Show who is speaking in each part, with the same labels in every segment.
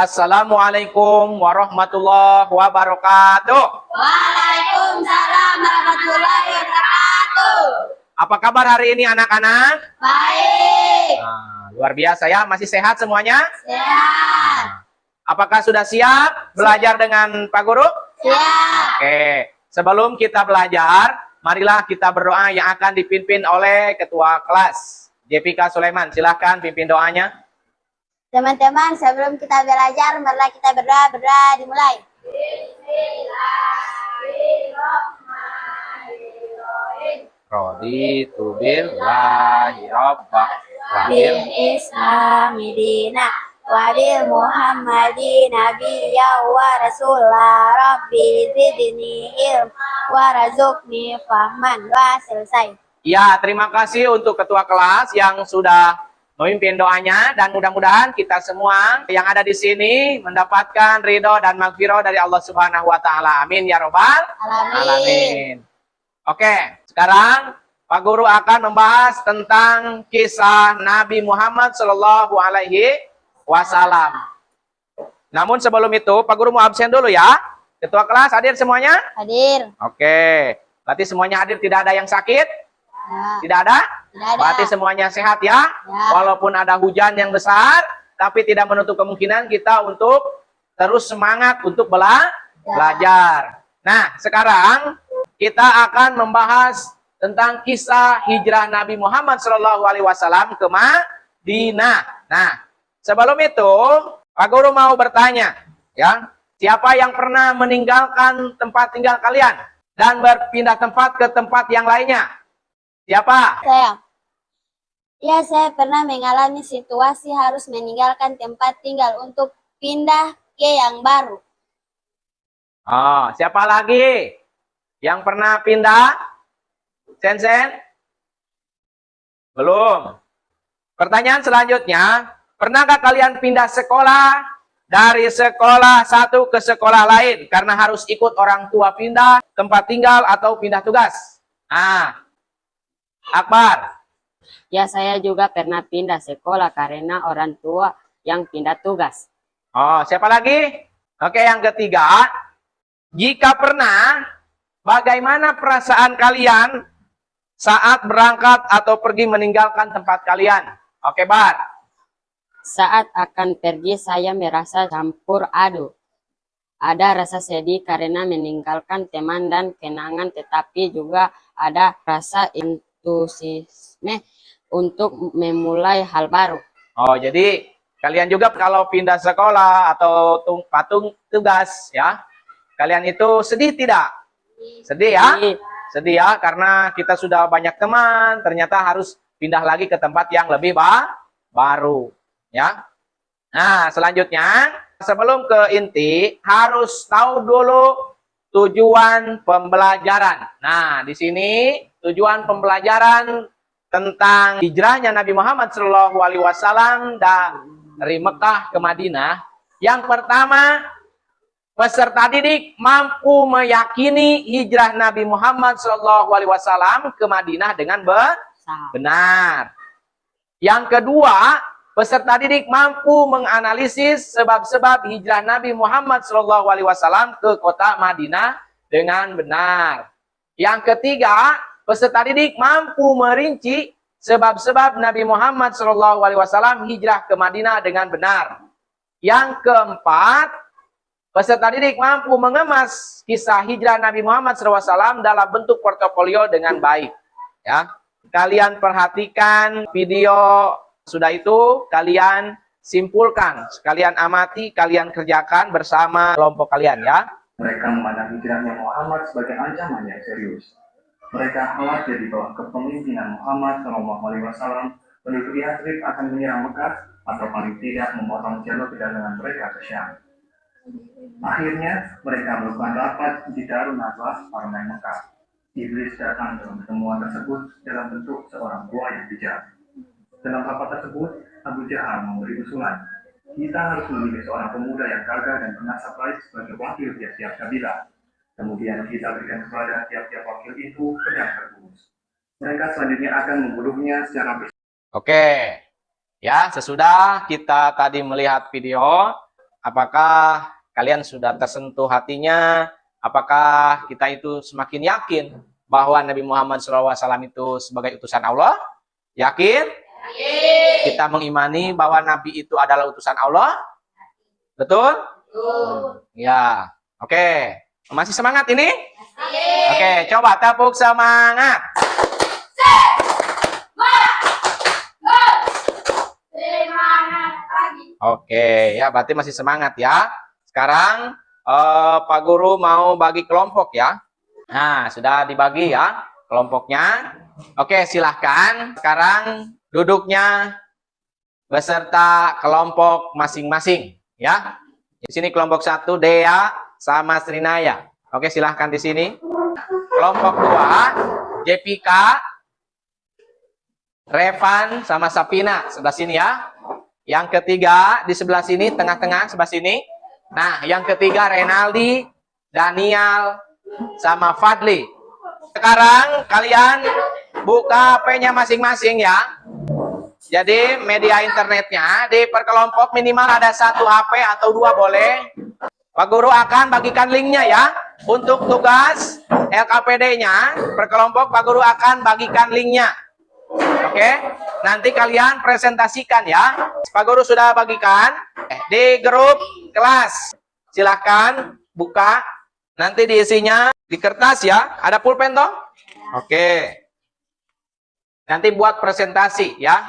Speaker 1: Assalamualaikum warahmatullahi wabarakatuh.
Speaker 2: Waalaikumsalam warahmatullahi wabarakatuh.
Speaker 1: Apa kabar hari ini anak-anak?
Speaker 2: Baik.
Speaker 1: Luar biasa ya, masih sehat semuanya?
Speaker 2: Sehat.
Speaker 1: Apakah sudah siap belajar dengan Pak Guru?
Speaker 2: Siap.
Speaker 1: Oke, sebelum kita belajar, marilah kita berdoa yang akan dipimpin oleh Ketua Kelas. JPK Sulaiman, silahkan pimpin doanya.
Speaker 2: Teman-teman, sebelum kita belajar, marilah kita berdoa. Dimulai. Bismillahirrahmanirrahim.
Speaker 1: Raditu billahi rabba wa
Speaker 2: Bil Islami dina wa bil Muhammadi nabiyya wa rasulah. Rabbi zidni ilm wa razukni fahman. Wa selesai.
Speaker 1: Ya, terima kasih untuk Ketua Kelas yang sudah memimpin doanya, dan mudah-mudahan kita semua yang ada di sini mendapatkan ridho dan maghfirah dari Allah Subhanahu wa taala. Amin ya robbal alamin. Oke, sekarang Pak Guru akan membahas tentang kisah Nabi Muhammad Shallallahu alaihi wasallam. Namun sebelum itu, Pak Guru mau absen dulu ya. Ketua kelas hadir semuanya?
Speaker 2: Hadir.
Speaker 1: Oke. Berarti semuanya hadir, tidak ada yang sakit?
Speaker 2: Ya.
Speaker 1: Tidak ada?
Speaker 2: Tidak ada.
Speaker 1: Berarti semuanya sehat ya?
Speaker 2: Ya.
Speaker 1: Walaupun ada hujan yang besar, tapi tidak menutup kemungkinan kita untuk terus semangat untuk belajar. Nah, sekarang kita akan membahas tentang kisah hijrah Nabi Muhammad SAW ke Madinah. Nah, sebelum itu, Pak Guru mau bertanya, ya, siapa yang pernah meninggalkan tempat tinggal kalian dan berpindah tempat ke tempat yang lainnya? Siapa?
Speaker 2: Saya. Ya, saya pernah mengalami situasi harus meninggalkan tempat tinggal untuk pindah ke yang baru.
Speaker 1: Oh, siapa lagi yang pernah pindah? Sen? Belum. Pertanyaan selanjutnya, pernahkah kalian pindah sekolah dari sekolah satu ke sekolah lain karena harus ikut orang tua pindah tempat tinggal atau pindah tugas? Akbar.
Speaker 3: Ya, saya juga pernah pindah sekolah karena orang tua yang pindah tugas.
Speaker 1: Oh, siapa lagi? Oke, yang ketiga, jika pernah, bagaimana perasaan kalian saat berangkat atau pergi meninggalkan tempat kalian? Oke, Bar.
Speaker 3: Saat akan pergi, saya merasa campur aduk. Ada rasa sedih karena meninggalkan teman dan kenangan, tetapi juga ada rasa antusiasme untuk memulai hal baru. Oh, jadi kalian juga kalau pindah sekolah atau patung tugas ya, kalian itu sedih tidak? Sedih ya? Sedih ya, karena kita sudah banyak teman, ternyata harus pindah lagi ke tempat yang lebih baru ya. Nah, selanjutnya sebelum ke inti harus tahu dulu tujuan pembelajaran. Nah, di sini tujuan pembelajaran tentang hijrahnya Nabi Muhammad SAW dari Mekah ke Madinah. Yang pertama, peserta didik mampu meyakini hijrah Nabi Muhammad SAW ke Madinah dengan benar. Yang kedua, peserta didik mampu menganalisis sebab-sebab hijrah Nabi Muhammad SAW ke kota Madinah dengan benar. Yang ketiga, peserta didik mampu merinci sebab-sebab Nabi Muhammad SAW hijrah ke Madinah dengan benar. Yang keempat, peserta didik mampu mengemas kisah hijrah Nabi Muhammad SAW dalam bentuk portofolio dengan baik. Ya, kalian perhatikan video, sudah itu kalian simpulkan, kalian amati, kalian kerjakan bersama kelompok kalian ya.
Speaker 4: Mereka memandang hijrahnya Muhammad sebagai ancaman yang serius. Mereka khawatir di bawah kepemimpinan Muhammad SAW penduduk Yathrib akan menyerang Mekah atau paling tidak memotong jalur perjalanan mereka ke Syam. Akhirnya mereka melakukan rapat di Darun Nadwah Parlemen Mekah. Iblis datang dalam pertemuan tersebut dalam bentuk seorang buaya yang bijak. Dalam rapat tersebut, Abu Jahal memberi usulan, kita harus memilih seorang pemuda yang gagah dan bernasab baik sebagai wakil tiap-tiap kabilah. Kemudian kita berikan kepada tiap-tiap wakil itu pedang terhunus. Mereka selanjutnya akan membunuhnya secara bersama.
Speaker 1: Oke, ya sesudah kita tadi melihat video, Apakah kalian sudah tersentuh hatinya? Apakah kita itu semakin yakin bahwa Nabi Muhammad SAW itu sebagai utusan Allah? Yakin? Kita mengimani bahwa Nabi itu adalah utusan Allah? Betul? Ya. Oke. Masih semangat ini? Oke, coba tepuk semangat. Oke, ya berarti masih semangat ya. Sekarang Pak Guru mau bagi kelompok ya. Nah, sudah dibagi ya kelompoknya. Oke, silahkan. Sekarang duduknya beserta kelompok masing-masing ya. Di sini kelompok 1 Dea sama Srinaya. Oke, silahkan di sini. Kelompok 2 Jepika, Revan sama Sapina sebelah sini ya. Yang ketiga di sebelah sini, tengah-tengah sebelah sini. Nah, yang ketiga Renaldi, Daniel sama Fadli. Sekarang kalian buka HP-nya masing-masing ya. Jadi media internetnya di perkelompok minimal ada 1 HP atau 2 boleh. Pak Guru akan bagikan linknya ya. Untuk tugas LKPD-nya perkelompok Pak Guru akan bagikan linknya. Oke, nanti kalian presentasikan ya. Pak Guru sudah bagikan di grup kelas. Silahkan buka. Nanti diisinya di kertas ya. Ada pulpen toh? Oke. Nanti buat presentasi ya.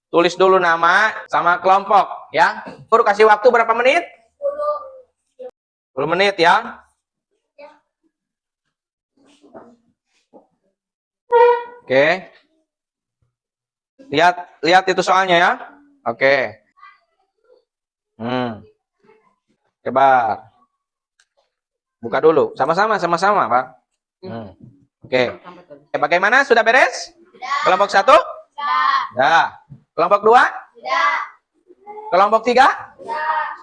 Speaker 1: Tulis dulu nama sama kelompok ya. Guru kasih waktu berapa menit? 10 menit ya. Oke. Lihat itu soalnya ya. Oke. Coba buka dulu. Sama-sama, Pak. Oke. Bagaimana? Sudah beres? Kelompok 1? Sudah. Kelompok 2? Sudah. Kelompok 3?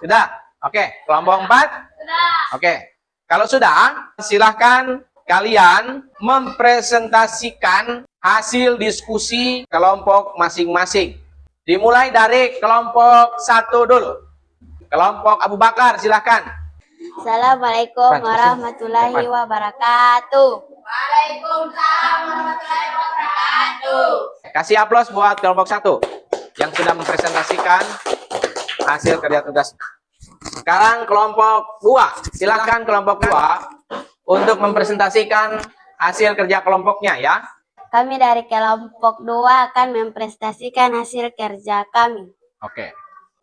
Speaker 1: Sudah. Oke. Kelompok 4? Sudah. Oke. Kalau sudah, silahkan kalian mempresentasikan hasil diskusi kelompok masing-masing. Dimulai dari kelompok 1 dulu. Kelompok Abu Bakar, silahkan.
Speaker 2: Assalamualaikum warahmatullahi wabarakatuh. Waalaikumsalam warahmatullahi wabarakatuh.
Speaker 1: Kasih aplaus buat kelompok 1 yang sudah mempresentasikan hasil kerja tugas. Sekarang kelompok 2. Silahkan kelompok 2 untuk mempresentasikan hasil kerja kelompoknya ya.
Speaker 2: Kami dari kelompok 2 akan mempresentasikan hasil kerja kami.
Speaker 1: Oke.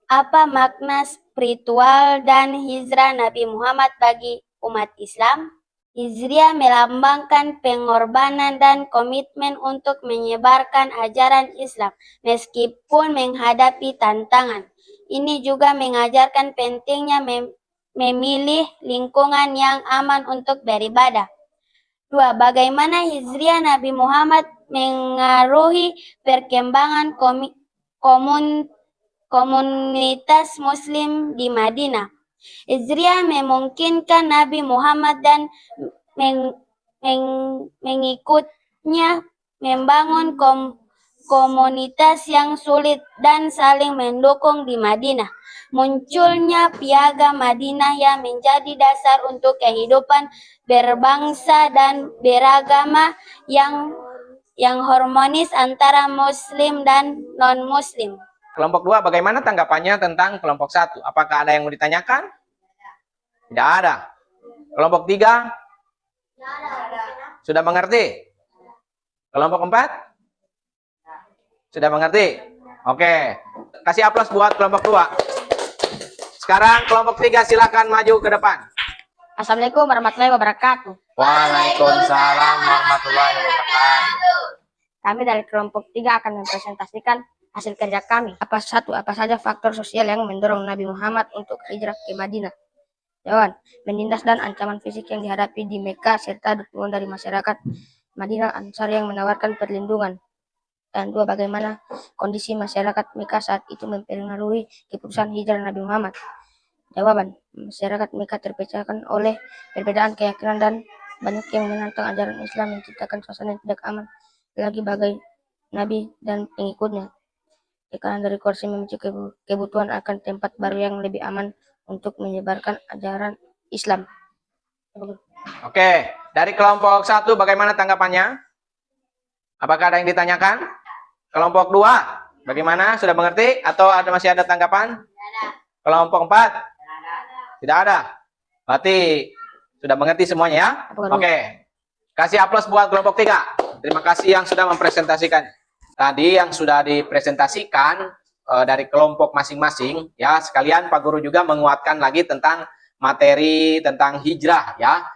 Speaker 2: Apa makna spiritual dan hijrah Nabi Muhammad bagi umat Islam? Hijriah melambangkan pengorbanan dan komitmen untuk menyebarkan ajaran Islam meskipun menghadapi tantangan. Ini juga mengajarkan pentingnya memilih lingkungan yang aman untuk beribadah. 2. Bagaimana hijriah Nabi Muhammad mengaruhi perkembangan komunitas Muslim di Madinah. Hijriah memungkinkan Nabi Muhammad dan mengikutnya membangun komunitas yang sulit dan saling mendukung di Madinah. Munculnya piagam Madinah yang menjadi dasar untuk kehidupan berbangsa dan beragama yang harmonis antara Muslim dan non-Muslim.
Speaker 1: Kelompok 2 bagaimana tanggapannya tentang kelompok 1? Apakah ada yang mau ditanyakan? Tidak ada. Kelompok 3? Sudah mengerti? Kelompok 4? Sudah mengerti? Oke. Kasih aplaus buat kelompok 2. Sekarang kelompok 3 silakan maju ke depan.
Speaker 3: Assalamualaikum warahmatullahi wabarakatuh.
Speaker 1: Waalaikumsalam warahmatullahi wabarakatuh.
Speaker 3: Kami dari kelompok 3 akan mempresentasikan hasil kerja kami. Apa saja faktor sosial yang mendorong Nabi Muhammad untuk hijrah ke Madinah? Jawaban, menindas dan ancaman fisik yang dihadapi di Mekah serta dukungan dari masyarakat Madinah Ansar yang menawarkan perlindungan. Dan 2, bagaimana kondisi masyarakat Mekah saat itu mempengaruhi keputusan hijrah Nabi Muhammad? Jawaban, masyarakat Mekah terpecahkan oleh perbedaan keyakinan dan banyak yang menentang ajaran Islam, menciptakan suasana yang tidak aman lagi bagi Nabi dan pengikutnya.
Speaker 5: tekanan dari koersi memicu kebutuhan akan tempat baru yang lebih aman untuk menyebarkan ajaran Islam.
Speaker 1: Oke, dari kelompok 1 bagaimana tanggapannya? Apakah ada yang ditanyakan? Kelompok 2 bagaimana? Sudah mengerti atau masih ada tanggapan? Kelompok 4? Tidak ada. Berarti sudah mengerti semuanya ya? Oke. Kasih aplaus buat kelompok 3. Terima kasih yang sudah mempresentasikan. Tadi yang sudah dipresentasikan dari kelompok masing-masing ya, sekalian Pak Guru juga menguatkan lagi tentang materi tentang hijrah ya.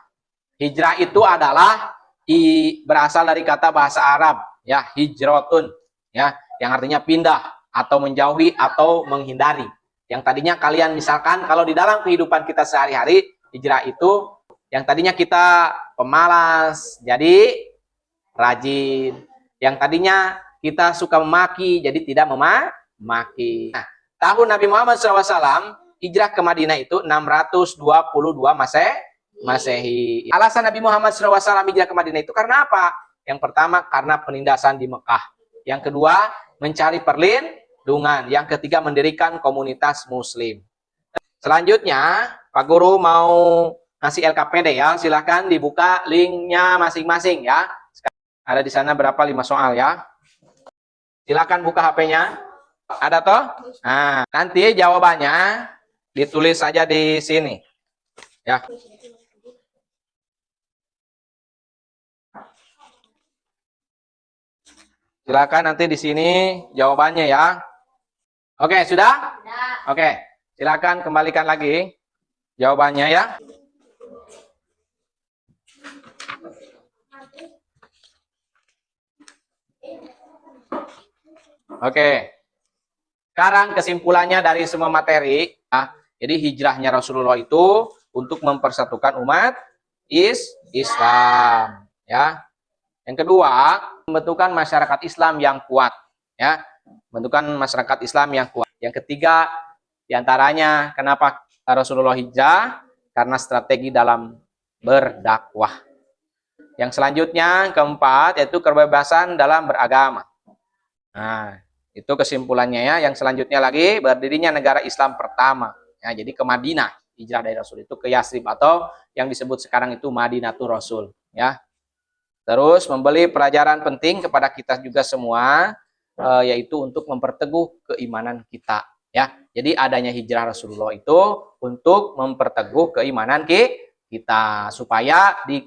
Speaker 1: Hijrah itu adalah berasal dari kata bahasa Arab ya, hijrotun ya, yang artinya pindah atau menjauhi atau menghindari. Yang tadinya kalian misalkan kalau di dalam kehidupan kita sehari-hari, hijrah itu yang tadinya kita pemalas jadi rajin. Yang tadinya kita suka memaki jadi tidak memaki. Nah, tahun Nabi Muhammad SAW hijrah ke Madinah itu 622 Masehi. Alasan Nabi Muhammad SAW hijrah ke Madinah itu karena apa? Yang pertama karena penindasan di Mekah. Yang kedua mencari perlindungan. Yang ketiga mendirikan komunitas muslim. Selanjutnya Pak Guru mau ngasih LKPD ya. Silahkan dibuka linknya masing-masing ya. Ada di sana berapa? 5 soal ya. Silahkan buka HP-nya. Ada toh? Nah, nanti jawabannya ditulis saja di sini. Ya. Silakan nanti di sini jawabannya ya. Oke, sudah? Oke, silakan kembalikan lagi jawabannya ya. Oke. Sekarang kesimpulannya dari semua materi, ya. Jadi hijrahnya Rasulullah itu untuk mempersatukan umat Islam, ya. Yang kedua, membentukkan masyarakat Islam yang kuat, ya. Membentukkan masyarakat Islam yang kuat. Yang ketiga, diantaranya kenapa Rasulullah hijrah? Karena strategi dalam berdakwah. Yang selanjutnya, keempat, yaitu kebebasan dalam beragama. Nah, itu kesimpulannya ya. Yang selanjutnya lagi, berdirinya negara Islam pertama. Ya, jadi ke Madinah, hijrah dari Rasul itu ke Yasrib atau yang disebut sekarang itu Madinatul Rasul. Ya. Terus memberi pelajaran penting kepada kita juga semua, yaitu untuk memperteguh keimanan kita. Ya, jadi adanya hijrah Rasulullah itu untuk memperteguh keimanan kita supaya di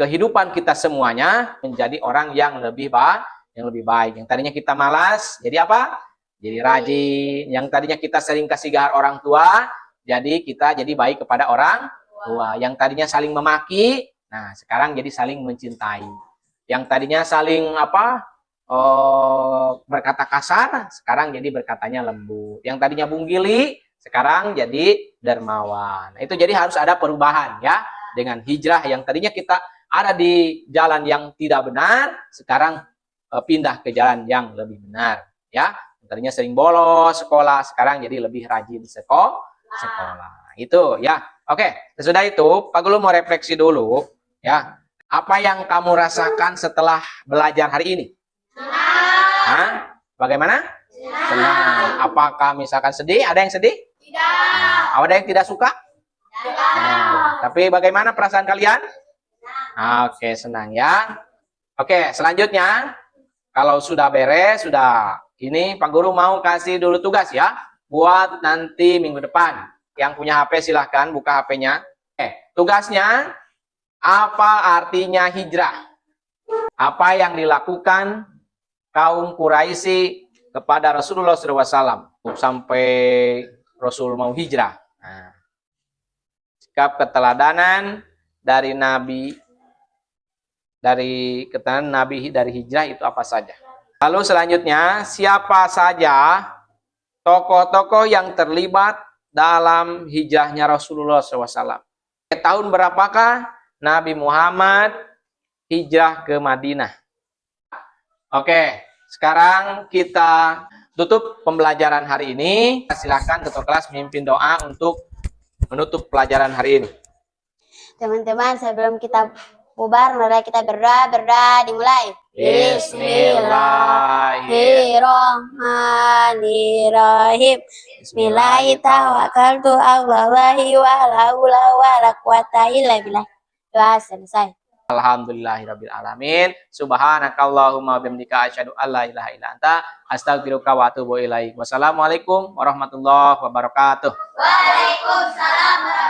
Speaker 1: kehidupan kita semuanya menjadi orang yang lebih baik. Yang tadinya kita malas, jadi apa? Jadi rajin. Yang tadinya kita sering kasih gahar orang tua, jadi kita jadi baik kepada orang tua. Yang tadinya saling memaki, nah sekarang jadi saling mencintai. Yang tadinya saling berkata kasar, sekarang jadi berkatanya lembut. Yang tadinya bunggili, sekarang jadi dermawan. Nah, itu jadi harus ada perubahan ya. Dengan hijrah yang tadinya kita ada di jalan yang tidak benar, sekarang pindah ke jalan yang lebih benar ya. Tadinya sering bolos sekolah, sekarang jadi lebih rajin sekolah. Itu ya. Oke, sesudah itu Pak Guru mau refleksi dulu ya. Apa yang kamu rasakan setelah belajar hari ini? Hah? Bagaimana? Senang. Apakah misalkan sedih? Ada yang sedih? Tidak. Ada yang tidak suka? Nah, tapi bagaimana perasaan kalian? Oke, senang ya. Oke, selanjutnya kalau sudah beres, sudah ini Pak Guru mau kasih dulu tugas ya buat nanti minggu depan. Yang punya HP silahkan buka HP-nya. Tugasnya apa artinya hijrah? Apa yang dilakukan kaum Quraisy kepada Rasulullah SAW sampai Rasul mau hijrah? Nah, sikap keteladanan dari Nabi dari hijrah itu apa saja? Lalu selanjutnya, siapa saja tokoh-tokoh yang terlibat dalam hijrahnya Rasulullah SAW? Tahun berapakah Nabi Muhammad hijrah ke Madinah? Oke, sekarang kita tutup pembelajaran hari ini. Silahkan ketua kelas memimpin doa untuk menutup pelajaran hari ini.
Speaker 2: Teman-teman, sebelum kita bubar, mulai kita berdoa dimulai. Bismillahirrahmanirrahim. Bismillahirrahmanirrahim. Allahi wa la haula wa la quwata illa billah. Doa selesai.
Speaker 1: Alhamdulillahirabbil alamin. Subhanakallahumma bihamdika asyhadu an la ilaha illa anta astaghfiruka wa atubu ilaik. Wassalamualaikum warahmatullahi wabarakatuh.
Speaker 2: Waalaikumsalam.